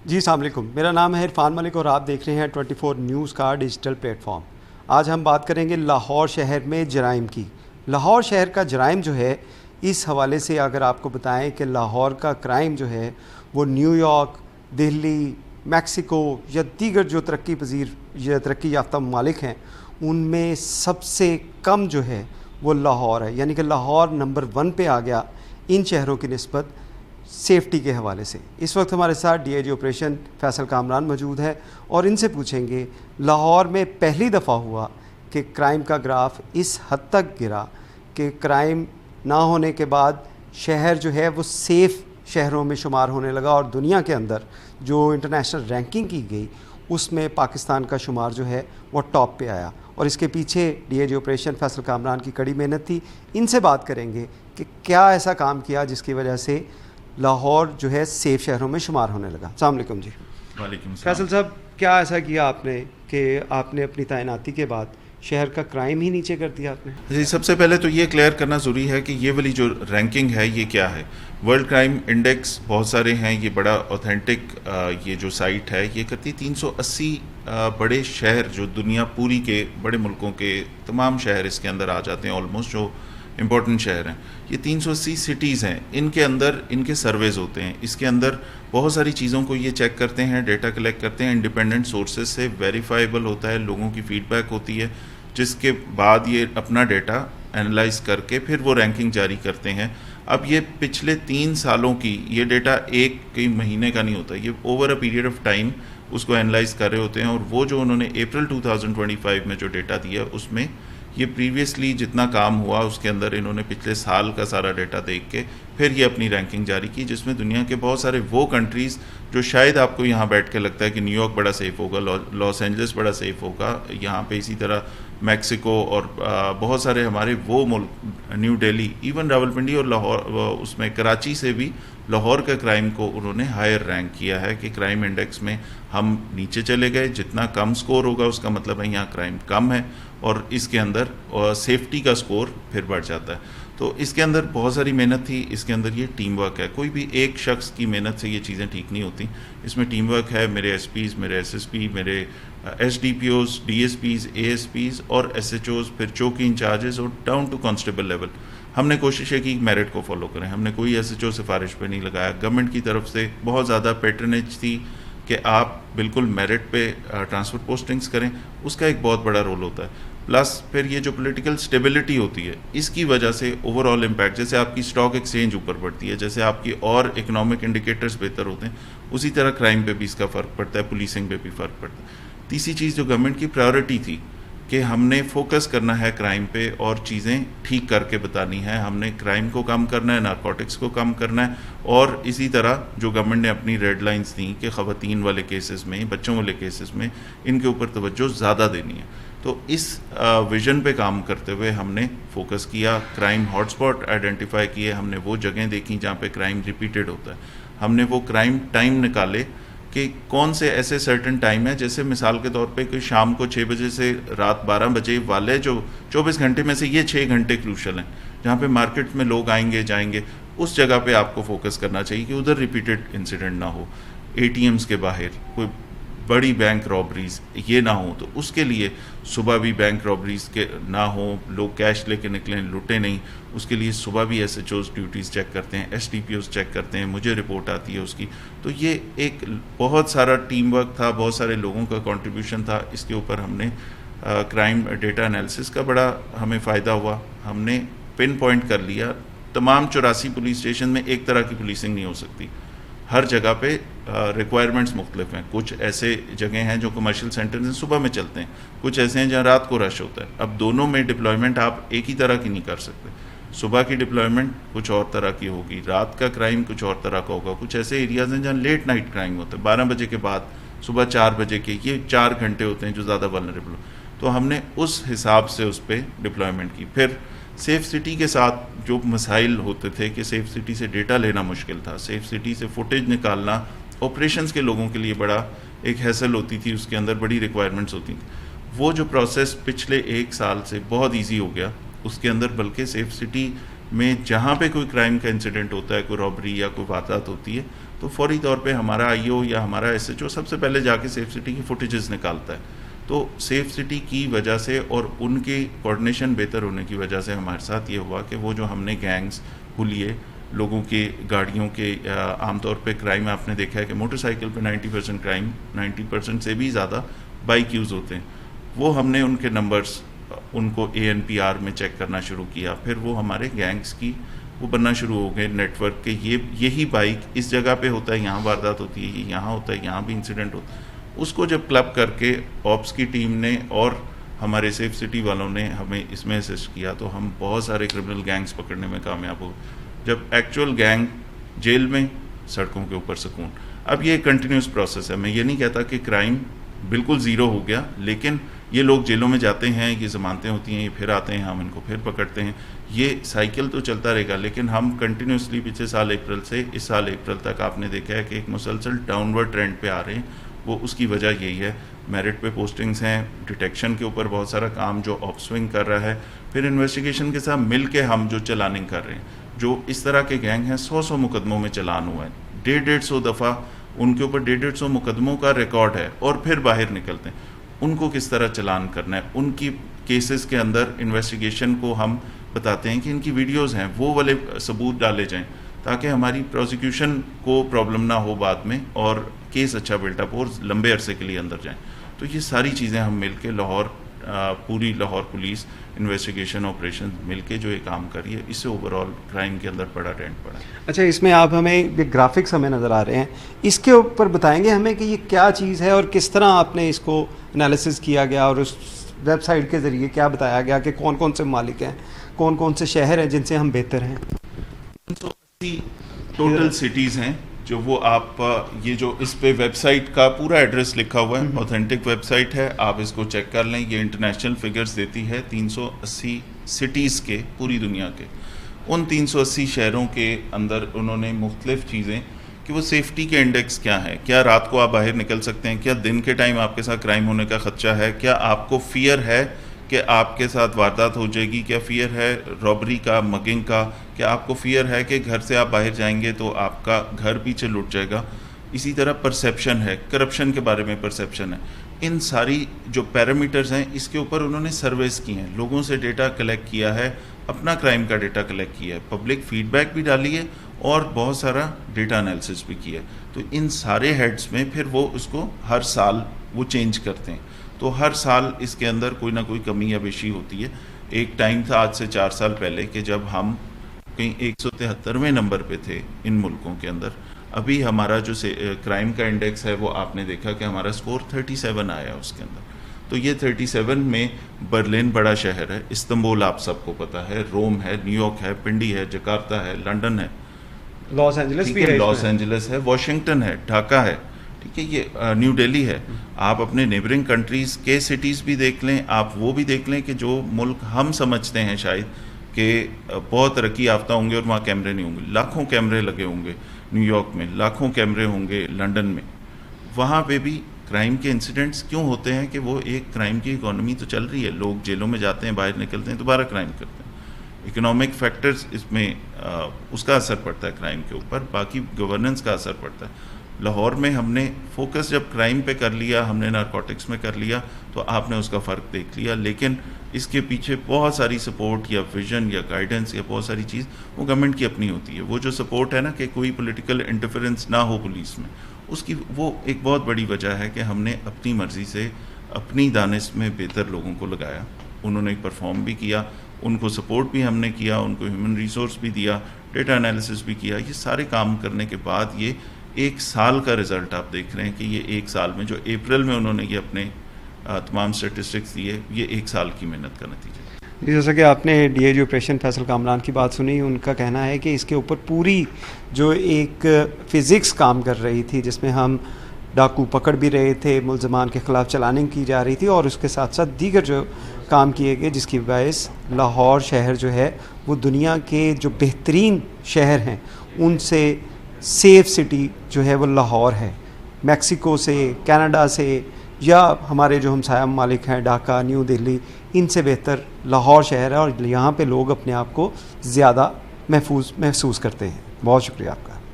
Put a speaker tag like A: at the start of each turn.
A: जी अस्सलाम वालेकुम। मेरा नाम है इरफान मलिक और आप देख रहे हैं 24 न्यूज़ का डिजिटल प्लेटफॉर्म। आज हम बात करेंगे लाहौर शहर में जराइम की। लाहौर शहर का जराइम जो है, इस हवाले से अगर आपको बताएं कि लाहौर का क्राइम जो है वो न्यूयॉर्क, दिल्ली, मैक्सिको या दीगर जो तरक्की पजीर या तरक्की याफ्ता ममालिक हैं उनमें सबसे कम जो है वो लाहौर है। यानी कि लाहौर नंबर 1 पे आ गया इन शहरों की निस्बत सेफ्टी के हवाले से। इस वक्त हमारे साथ डीआईजी ऑपरेशन फैसल कामरान मौजूद है और इनसे पूछेंगे लाहौर में पहली दफ़ा हुआ कि क्राइम का ग्राफ इस हद तक गिरा कि क्राइम ना होने के बाद शहर जो है वो सेफ़ शहरों में शुमार होने लगा और दुनिया के अंदर जो इंटरनेशनल रैंकिंग की गई उसमें पाकिस्तान का शुमार जो है वो टॉप पे आया। और इसके पीछे डीआईजी ऑपरेशन फैसल कामरान की कड़ी मेहनत थी। इनसे बात करेंगे कि क्या ऐसा काम किया जिसकी वजह से लाहौर जो है सेफ शहरों में शुमार होने लगा। अस्सलाम वालेकुम जी।
B: वालेकुम
A: फैसल
B: सलाम।
A: साहब, क्या ऐसा किया आपने कि आपने अपनी तैनाती के बाद शहर का क्राइम ही नीचे कर दिया आपने?
B: जी, सबसे पहले तो ये क्लियर करना ज़रूरी है कि ये वाली जो रैंकिंग है ये क्या है। वर्ल्ड क्राइम इंडेक्स बहुत सारे हैं, ये बड़ा ऑथेंटिक ये जो साइट है ये करती 380 बड़े शहर जो दुनिया पूरी के बड़े मुल्कों के तमाम शहर इसके अंदर आ जाते हैं, ऑलमोस्ट जो इम्पोर्टेंट शहर हैं। ये 380 सिटीज़ हैं, इनके अंदर इनके सर्वेज होते हैं। इसके अंदर बहुत सारी चीज़ों को ये चेक करते हैं, डेटा कलेक्ट करते हैं, इंडिपेंडेंट सोर्सेज से वेरीफाइबल होता है, लोगों की फीडबैक होती है, जिसके बाद ये अपना डेटा एनालाइज करके फिर वो रैंकिंग जारी करते हैं। अब ये पिछले 3 सालों की ये डेटा एक कई महीने का नहीं होता, ये over a period of time उसको एनालाइज कर रहे होते हैं। और वो जो उन्होंने अप्रैल 2025 में जो डेटा दिया उसमें ये प्रीवियसली जितना काम हुआ उसके अंदर इन्होंने पिछले साल का सारा डेटा देख के फिर ये अपनी रैंकिंग जारी की, जिसमें दुनिया के बहुत सारे वो कंट्रीज़ जो शायद आपको यहाँ बैठ के लगता है कि न्यूयॉर्क बड़ा सेफ़ होगा, लॉस एंजल्स बड़ा सेफ़ होगा, यहाँ पे इसी तरह मैक्सिको और बहुत सारे हमारे वो मुल्क, न्यू दिल्ली, इवन रावलपिंडी और लाहौर, उसमें कराची से भी लाहौर का क्राइम को उन्होंने हायर रैंक किया है कि क्राइम इंडेक्स में हम नीचे चले गए। जितना कम स्कोर होगा उसका मतलब है यहाँ क्राइम कम है और इसके अंदर सेफ्टी का स्कोर फिर बढ़ जाता है। तो इसके अंदर बहुत सारी मेहनत थी, इसके अंदर ये टीम वर्क है। कोई भी एक शख्स की मेहनत से ये चीज़ें ठीक नहीं होती, इसमें टीम वर्क है। मेरे एसपीज़, मेरे एसएसपी, मेरे एसडीपीओज़, डीएसपीज़, एएसपीज़ और एसएचओज़, फिर चौकी इंचार्जेस और डाउन टू कांस्टेबल लेवल, हमने कोशिश है कि मेरिट को फॉलो करें। हमने कोई एसएचओ सिफारिश पे नहीं लगाया। गवर्नमेंट की तरफ से बहुत ज़्यादा पैटर्नेज थी कि आप बिल्कुल मेरिट पे ट्रांसफ़र पोस्टिंग्स करें, उसका एक बहुत बड़ा रोल होता है। प्लस फिर ये जो पॉलिटिकल स्टेबिलिटी होती है इसकी वजह से ओवरऑल इम्पैक्ट, जैसे आपकी स्टॉक एक्सचेंज ऊपर बढ़ती है, जैसे आपकी और इकोनॉमिक इंडिकेटर्स बेहतर होते हैं, उसी तरह क्राइम पे भी इसका फ़र्क पड़ता है, पुलिसिंग पे भी फ़र्क पड़ता है। तीसरी चीज़ जो गवर्नमेंट की प्रायोरिटी थी कि हमने फोकस करना है क्राइम पे और चीज़ें ठीक करके बतानी है, हमने क्राइम को कम करना है, नारकोटिक्स को कम करना है। और इसी तरह जो गवर्नमेंट ने अपनी रेड लाइंस दी कि ख़वातीन वाले केसेस में, बच्चों वाले केसेस में इनके ऊपर तवज्जो ज़्यादा देनी है। तो इस विजन पे काम करते हुए हमने फोकस किया, क्राइम हॉटस्पॉट आइडेंटिफाई किए, हमने वो जगह देखी जहाँ पे क्राइम रिपीटेड होता है, हमने वो क्राइम टाइम निकाले कि कौन से ऐसे सर्टेन टाइम है, जैसे मिसाल के तौर पे कि शाम को 6 बजे से रात 12 बजे वाले जो 24 घंटे में से ये 6 घंटे क्रूशल हैं, जहाँ पे मार्केट में लोग आएंगे जाएंगे, उस जगह पे आपको फोकस करना चाहिए कि उधर रिपीटेड इंसिडेंट ना हो। एटीएम्स के बाहर कोई बड़ी बैंक रॉबरीज ये ना हो, तो उसके लिए सुबह भी बैंक रॉबरीज के ना हो, लोग कैश लेके निकलें, लुटे नहीं, उसके लिए सुबह भी एसएचओज़ ड्यूटीज़ चेक करते हैं, एसडीपीओज़ चेक करते हैं, मुझे रिपोर्ट आती है उसकी। तो ये एक बहुत सारा टीम वर्क था, बहुत सारे लोगों का कंट्रीब्यूशन था। इसके ऊपर हमने क्राइम डेटा एनालिसिस का बड़ा हमें फ़ायदा हुआ। हमने पिन पॉइंट कर लिया, तमाम 84 पुलिस स्टेशन में एक तरह की पुलिसिंग नहीं हो सकती, हर जगह पे रिक्वायरमेंट्स मुख्तलिफ हैं। कुछ ऐसे जगह हैं जो कमर्शियल सेंटर्स हैं, सुबह में चलते हैं, कुछ ऐसे हैं जहाँ रात को रश होता है। अब दोनों में डिप्लॉयमेंट आप एक ही तरह की नहीं कर सकते। सुबह की डिप्लॉयमेंट कुछ और तरह की होगी, रात का क्राइम कुछ और तरह का होगा। कुछ ऐसे एरियाज़ हैं जहाँ लेट नाइट क्राइम होता है, 12 बजे के बाद, सुबह 4 बजे के, ये 4 घंटे होते हैं जो ज़्यादा वल्नरेबल। तो हमने उस हिसाब से उस पर डिप्लॉयमेंट की। फिर सेफ़ सिटी के साथ जो मसाइल होते थे कि सेफ़ सिटी से डेटा लेना मुश्किल था, सेफ़ सिटी से फुटेज निकालना ऑपरेशंस के लोगों के लिए बड़ा एक हैसल होती थी, उसके अंदर बड़ी रिक्वायरमेंट्स होती थी। वो जो प्रोसेस पिछले 1 साल से बहुत इजी हो गया उसके अंदर, बल्कि सेफ़ सिटी में जहाँ पे कोई क्राइम का इंसिडेंट होता है, कोई रॉबरी या कोई वारदात होती है, तो फौरी तौर पे हमारा आईओ या हमारा एसएचओ सबसे पहले जाके सेफ सिटी की फुटेजेस निकालता है। तो सेफ सिटी की वजह से और उनके कोऑर्डिनेशन बेहतर होने की वजह से हमारे साथ ये हुआ कि वो जो हमने गैंग्स, हुलिये, लोगों के गाड़ियों के आमतौर पे क्राइम आपने देखा है कि मोटरसाइकिल पे 90% क्राइम, 90% से भी ज़्यादा बाइक यूज़ होते हैं। वो हमने उनके नंबर्स, उनको ANPR में चेक करना शुरू किया। फिर वो हमारे गैंग्स की वो बनना शुरू हो गए नेटवर्क के, यही बाइक इस जगह पे होता है, यहाँ वारदात होती है, यहाँ होता है, यहाँ भी इंसिडेंट होता है। उसको जब क्लब करके ऑप्स की टीम ने और हमारे सेफ सिटी वालों ने हमें इसमें असिस्ट किया, तो हम बहुत सारे क्रिमिनल गैंग्स पकड़ने में कामयाब हो। जब एक्चुअल गैंग जेल में, सड़कों के ऊपर सुकून। अब ये कंटिन्यूस प्रोसेस है। मैं ये नहीं कहता कि क्राइम बिल्कुल ज़ीरो हो गया, लेकिन ये लोग जेलों में जाते हैं, ये ज़मानतें होती हैं, ये फिर आते हैं, हम इनको फिर पकड़ते हैं। ये साइकिल तो चलता रहेगा, लेकिन हम कंटिन्यूसली पिछले साल अप्रैल से इस साल अप्रैल तक आपने देखा है कि एक मुसलसल डाउनवर्ड ट्रेंड पे आ रहे हैं। वो उसकी वजह यही है, मेरिट पे पोस्टिंग्स हैं, डिटेक्शन के ऊपर बहुत सारा काम जो ऑप्सविंग कर रहा है, फिर इन्वेस्टिगेशन के साथ मिल के हम जो चलानिंग कर रहे हैं। जो इस तरह के गैंग हैं 100 मुकदमों में चलान हुआ है, 150 दफ़ा उनके ऊपर 150 मुकदमों का रिकॉर्ड है, और फिर बाहर निकलते हैं। उनको किस तरह चलान करना है, उनकी केसेस के अंदर इन्वेस्टिगेशन को हम बताते हैं कि इनकी वीडियोस हैं, वो वाले सबूत डाले जाएं ताकि हमारी प्रोसिक्यूशन को प्रॉब्लम ना हो बाद में और केस अच्छा बिल्टअप और लंबे अरसे के लिए अंदर जाएं। तो ये सारी चीज़ें हम मिल के पूरी लाहौर पुलिस इन्वेस्टिगेशन ऑपरेशन मिलके जो ये काम करी है, इससे ओवरऑल क्राइम के अंदर बड़ा ट्रेंड पड़ा है।
A: अच्छा, इसमें आप हमें ग्राफिक्स हमें नज़र आ रहे हैं, इसके ऊपर बताएंगे हमें कि ये क्या चीज़ है और किस तरह आपने इसको एनालिसिस किया गया और उस वेबसाइट के ज़रिए क्या बताया गया कि कौन कौन से मालिक हैं, कौन कौन से शहर हैं जिनसे हम बेहतर हैं।
B: 380 टोटल सिटीज़ हैं जो वो आप ये जो इस पे वेबसाइट का पूरा एड्रेस लिखा हुआ है, ऑथेंटिक वेबसाइट है, आप इसको चेक कर लें। ये इंटरनेशनल फिगर्स देती है 380 सिटीज़ के, पूरी दुनिया के। उन 380 शहरों के अंदर उन्होंने मुख्तलिफ चीज़ें कि वो सेफ्टी के इंडेक्स क्या है, क्या रात को आप बाहर निकल सकते हैं, क्या दिन के टाइम आपके साथ क्राइम होने का खदशा है, क्या आपको फियर है कि आपके साथ वारदात हो जाएगी, क्या फियर है रॉबरी का, मगिंग का, क्या आपको फियर है कि घर से आप बाहर जाएंगे तो आपका घर पीछे लुट जाएगा। इसी तरह परसेप्शन है, करप्शन के बारे में परसेप्शन है। इन सारी जो पैरामीटर्स हैं इसके ऊपर उन्होंने सर्वेस की हैं, लोगों से डेटा कलेक्ट किया है, अपना क्राइम का डेटा कलेक्ट किया है, पब्लिक फीडबैक भी डाली है और बहुत सारा डेटा एनालिसिस भी किया है। तो इन सारे हेड्स में फिर वो उसको हर साल वो चेंज करते हैं। तो हर साल इसके अंदर कोई ना कोई कमी या बेशी होती है। एक टाइम था आज से 4 साल पहले कि जब हम कहीं 173वें नंबर पे थे इन मुल्कों के अंदर। अभी हमारा जो क्राइम का इंडेक्स है वो आपने देखा कि हमारा स्कोर 37 आया उसके अंदर। तो ये 37 में बर्लिन बड़ा शहर है, इस्तांबुल आप सबको पता है, रोम है, न्यूयॉर्क है, पिंडी है, जकार्ता है, लंदन है,
A: लॉस एंजलिस भी है,
B: लॉस एंजलिस है, वाशिंगटन है, ढाका है, ठीक है, ये न्यू दिल्ली है। आप अपने नेबरिंग कंट्रीज़ के सिटीज़ भी देख लें, आप वो भी देख लें कि जो मुल्क हम समझते हैं शायद कि बहुत तरक्की याफ्ता होंगे और वहाँ कैमरे नहीं होंगे, लाखों कैमरे लगे होंगे। न्यूयॉर्क में लाखों कैमरे होंगे, लंदन में, वहाँ पे भी क्राइम के इंसिडेंट्स क्यों होते हैं कि वो एक क्राइम की इकोनॉमी तो चल रही है, लोग जेलों में जाते हैं, बाहर निकलते हैं, दोबारा क्राइम करते हैं। इकोनॉमिक फैक्टर्स इसमें उसका असर पड़ता है क्राइम के ऊपर, बाकी गवर्नेंस का असर पड़ता है। लाहौर में हमने फोकस जब क्राइम पे कर लिया, हमने नारकोटिक्स में कर लिया, तो आपने उसका फ़र्क देख लिया। लेकिन इसके पीछे बहुत सारी सपोर्ट या विजन या गाइडेंस या बहुत सारी चीज़ वो गवर्नमेंट की अपनी होती है। वो जो सपोर्ट है ना कि कोई पॉलिटिकल इंटरफेरेंस ना हो पुलिस में, उसकी वो एक बहुत बड़ी वजह है कि हमने अपनी मर्ज़ी से अपनी दानिश में बेहतर लोगों को लगाया, उन्होंने परफॉर्म भी किया, उनको सपोर्ट भी हमने किया, उनको ह्यूमन रिसोर्स भी दिया, डेटा एनालिसिस भी किया। ये सारे काम करने के बाद ये 1 साल का रिज़ल्ट आप देख रहे हैं कि ये 1 साल में जो अप्रैल में उन्होंने ये अपने तमाम स्टेटिस्टिक्स दिए, ये 1 साल की मेहनत का नतीजा।
A: जी, जैसा कि आपने डीआईजी ऑपरेशन फैसल कामरान की बात सुनी, उनका कहना है कि इसके ऊपर पूरी जो एक फ़िज़िक्स काम कर रही थी, जिसमें हम डाकू पकड़ भी रहे थे, मुलजमान के ख़िलाफ़ चलानिंग की जा रही थी और उसके साथ साथ दीगर जो काम किए गए, जिसकी बायस लाहौर शहर जो है वो दुनिया के जो बेहतरीन शहर हैं उनसे सेफ़ सिटी जो है वो लाहौर है। मैक्सिको से, कनाडा से या हमारे जो हमसाया ममालिक हैं ढाका, न्यू दिल्ली, इनसे बेहतर लाहौर शहर है और यहाँ पे लोग अपने आप को ज़्यादा महफूज महसूस करते हैं। बहुत शुक्रिया आपका।